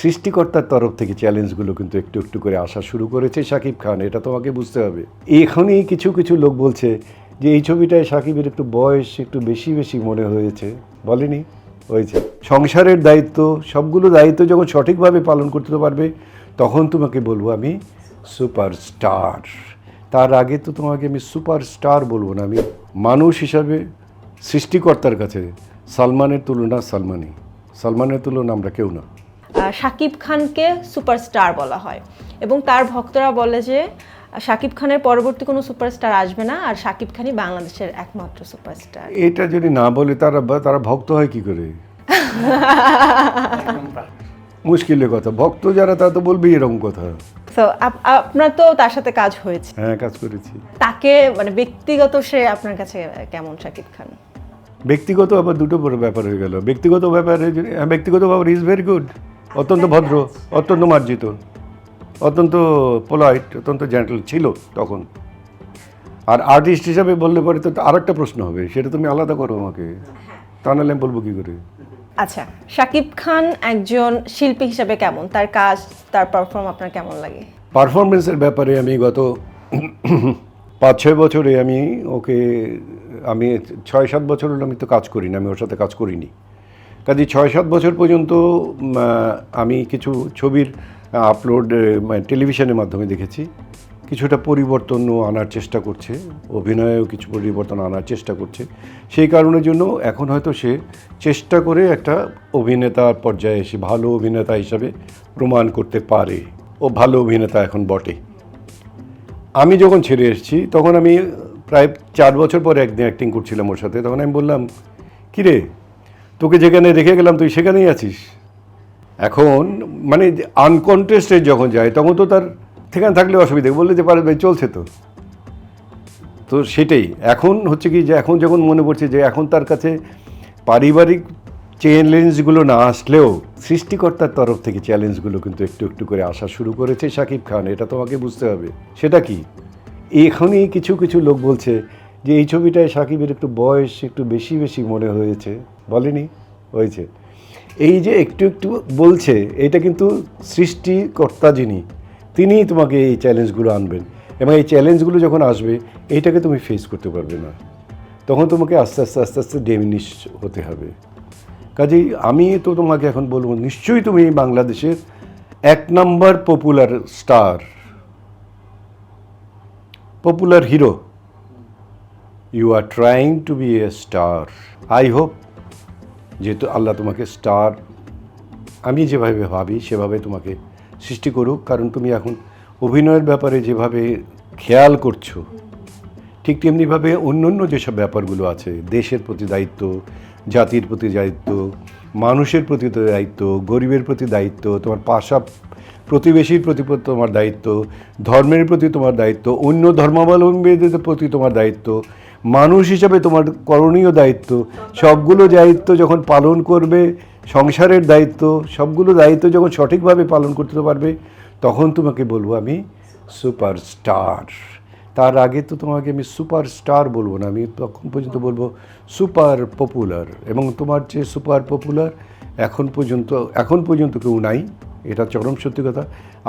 সৃষ্টিকর্তার তরফ থেকে চ্যালেঞ্জগুলো কিন্তু একটু একটু করে আসা শুরু করেছে শাকিব খান, এটা তোমাকে বুঝতে হবে। এখনই কিছু কিছু লোক বলছে যে এই ছবিটায় শাকিবের একটু বয়স একটু বেশি বেশি মনে হয়েছে, বলেনি? হয়েছে। সংসারের দায়িত্ব, সবগুলো দায়িত্ব যখন সঠিকভাবে পালন করতে পারবে তখন তোমাকে বলবো আমি সুপারস্টার। তার আগে তো তোমাকে আমি সুপারস্টার বলবো না, আমি মানুষ হিসাবে সৃষ্টিকর্তার কাছে সালমানের তুলনা সালমানের তুলনা আমরা কেউ না। শাকিব খানকে সুপারস্টার বলা হয় এবং তার ভক্তরা বলে যে শাকিব খানের পরবর্তী কোনো সুপারস্টার আসবে না, আর শাকিব খানই বাংলাদেশের একমাত্র সুপারস্টার। এটা যদি না বলে তারা ভক্ত হয় কি করে? মুশকিলের কথা, ভক্ত যারা তারা তো বলবেই এরকম কথা। তো আপনার তো তার সাথে কাজ হয়েছে। হ্যাঁ, কাজ করেছি। তাকে মানে ব্যক্তিগত সে আপনার কাছে কেমন শাকিব খান? ব্যক্তিগত আবার দুটো বড় ব্যাপার হয়ে গেল। ব্যক্তিগত ব্যাপারে ব্যক্তিগত ব্যাপার ইজ ভেরি গুড, অত্যন্ত ভদ্র, অত্যন্ত মার্জিত, অত্যন্ত পোলাইট, অত্যন্ত জেন্টল ছিল তখন। আর আর্টিস্ট হিসাবে বললে পরে তো আরেকটা প্রশ্ন হবে, সেটা তুমি আলাদা করো আমাকে, তা নাহলে আমি বলবো কী করে? আচ্ছা, শাকিব খান একজন শিল্পী হিসাবে কেমন, তার কাজ, তার পারফর্ম আপনার কেমন লাগে? পারফরমেন্সের ব্যাপারে আমি গত 5-6 বছরে আমি 6-7 বছর হলো আমি তো কাজ করি না, আমি ওর সাথে কাজ করিনি। কাজে 6-7 বছর পর্যন্ত আমি কিছু ছবির আপলোড টেলিভিশনের মাধ্যমে দেখেছি, কিছুটা পরিবর্তনও আনার চেষ্টা করছে, অভিনয়েও কিছু পরিবর্তন আনার চেষ্টা করছে। সেই কারণের জন্য এখন হয়তো সে চেষ্টা করে একটা অভিনেতার পর্যায়ে এসে ভালো অভিনেতা হিসাবে প্রমাণ করতে পারে। ও ভালো অভিনেতা এখন বটে। আমি যখন ছেড়ে এসেছি তখন আমি প্রায় 4 বছর পরে একদিন অ্যাক্টিং করছিলাম ওর সাথে, তখন আমি বললাম, কিরে, তোকে যেখানে রেখে গেলাম তুই সেখানেই আছিস। এখন মানে আনকন্টেস্টেড যখন যায় তখন তো তার সেখানে থাকলে অসুবিধা, বললে যে পারে চলছে তো সেটাই। এখন হচ্ছে কি যে এখন যখন মনে পড়ছে যে এখন তার কাছে পারিবারিক চ্যালেঞ্জগুলো না আসলেও সৃষ্টিকর্তার তরফ থেকে চ্যালেঞ্জগুলো কিন্তু একটু একটু করে আসা শুরু করেছে শাকিব খান, এটা তোমাকে বুঝতে হবে। সেটা কি? এখনই কিছু কিছু লোক বলছে যে এই ছবিটায় শাকিবের একটু বয়স একটু বেশি বেশি মনে হয়েছে, বলেনি? হয়েছে। এই যে একটু একটু বলছে, এটা কিন্তু সৃষ্টিকর্তা যিনি, তিনিই তোমাকে এই চ্যালেঞ্জগুলো আনবেন, এবং এই চ্যালেঞ্জগুলো যখন আসবে এইটাকে তুমি ফেস করতে পারবে না, তখন তোমাকে আস্তে আস্তে আস্তে আস্তে ডেমিনিশ হতে হবে। কাজেই আমি তো তোমাকে এখন বলবো, নিশ্চয়ই তুমি বাংলাদেশের 1 নম্বর popular star, popular hero, you are trying to be a star. I hope যেহেতু আল্লাহ তোমাকে স্টার, আমি যেভাবে ভাবি সেভাবে তোমাকে সৃষ্টি করুক, কারণ তুমি এখন অভিনয়ের ব্যাপারে যেভাবে খেয়াল করছো ঠিক তেমনিভাবে অন্য অন্য যেসব ব্যাপারগুলো আছে, দেশের প্রতি দায়িত্ব, জাতির প্রতি দায়িত্ব, মানুষের প্রতি দায়িত্ব, গরিবের প্রতি দায়িত্ব, তোমার প্রতিবেশীর প্রতি তোমার দায়িত্ব, ধর্মের প্রতি তোমার দায়িত্ব, অন্য ধর্মাবলম্বীদের প্রতি তোমার দায়িত্ব, মানুষ হিসাবে তোমার করণীয় দায়িত্ব, সবগুলো দায়িত্ব যখন পালন করবে, সংসারের দায়িত্ব, সবগুলো দায়িত্ব যখন সঠিকভাবে পালন করতে পারবে তখন তোমাকে বলবো আমি সুপারস্টার। তার আগে তো তোমাকে আমি সুপারস্টার বলবো না, আমি তখন পর্যন্ত বলবো সুপার পপুলার। এবং তোমার চেয়ে সুপার পপুলার এখন পর্যন্ত কেউ নাই, এটা চরম সত্যি কথা।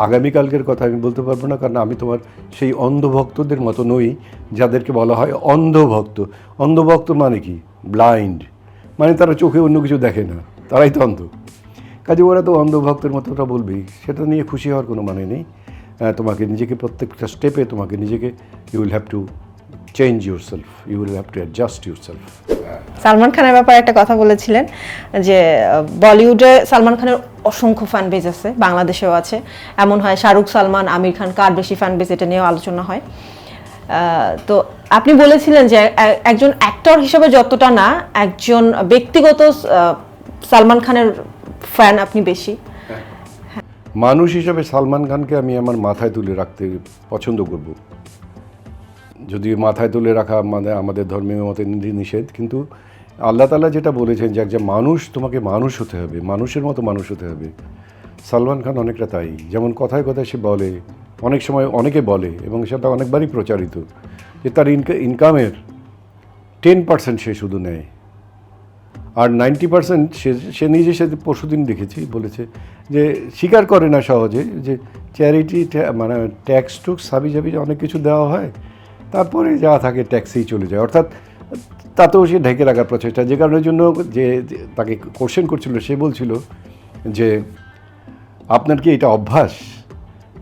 আগামীকালকের কথা আমি বলতে পারবো না, কারণ আমি তোমার সেই অন্ধভক্তদের মতো নই যাদেরকে বলা হয় অন্ধভক্ত। অন্ধভক্ত মানে কি? ব্লাইন্ড, মানে তারা চোখে অন্য কিছু দেখে না, তারাই তো অন্ধ। কাজে ওরা তো অন্ধভক্তের মতো ওরা বলবেই, সেটা নিয়ে খুশি হওয়ার কোনো মানে নেই। তোমাকে নিজেকে প্রত্যেকটা স্টেপে তোমাকে নিজেকে you will have to change yourself, you will have to adjust yourself. Salman খানের ব্যাপারে একটা কথা বলেছিলেন যে বলিউডে সালমান খানের অসংখ্য ফ্যান বেজ আছে, বাংলাদেশেও আছে। এমন হয় শাহরুখ, সালমান, আমির খান কার বেশি ফ্যান বেজ, এটা নিয়েও আলোচনা হয়। তো আপনি বলেছিলেন যে একজন অ্যাক্টর হিসেবে যতটা না, একজন ব্যক্তিগত সালমান খানের ফ্যান আপনি বেশি। মানুষ হিসাবে সালমান খানকে আমি আমার মাথায় তুলে রাখতে পছন্দ করব। যদি মাথায় তুলে রাখা মানে আমাদের ধর্মীয় মতে নিষেধ, কিন্তু আল্লাহ তাআলা যেটা বলেছেন যে একজন মানুষ, তোমাকে মানুষ হতে হবে, মানুষের মতো মানুষ হতে হবে। সালমান খান অনেকটা তাই। যেমন কথায় কথায় সে বলে, অনেক সময় অনেকে বলে এবং সেটা অনেকবারই প্রচারিত, যে তার ইনকামের 10% সে শুধু নেয়, আর 90% সে নিজের সাথে পরশুদিন দেখেছি বলেছে যে স্বীকার করে না সহজে যে চ্যারিটি মানে ট্যাক্স টুক্স হাবিজাবি অনেক কিছু দেওয়া হয়, তারপরে যা থাকে ট্যাক্সেই চলে যায়, অর্থাৎ তাতেও সে ঢেকে রাখার প্রচেষ্টা, যে কারণের জন্য যে তাকে কোশ্চেন করছিল সে বলছিল যে আপনার কি এটা অভ্যাস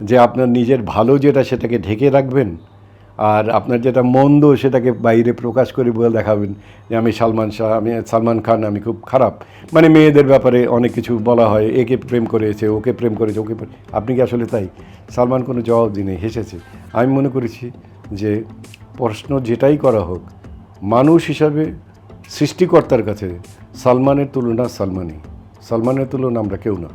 যে আপনার নিজের ভালো যেটা সেটাকে ঢেকে রাখবেন, আর আপনার যেটা মন্দ সেটাকে বাইরে প্রকাশ করে বলে দেখাবেন যে আমি সালমান খান আমি খুব খারাপ, মানে মেয়েদের ব্যাপারে অনেক কিছু বলা হয়, একে প্রেম করেছে ওকে প্রেম করেছে ওকে আপনি কি আসলে তাই? সালমান কোনো জবাব দিনে হেসেছে। আমি মনে করেছি যে প্রশ্ন যেটাই করা হোক, মানুষ হিসাবে সৃষ্টিকর্তার কাছে সালমানের তুলনা সালমানই, সালমানের তুলনা আমরা কেউ না।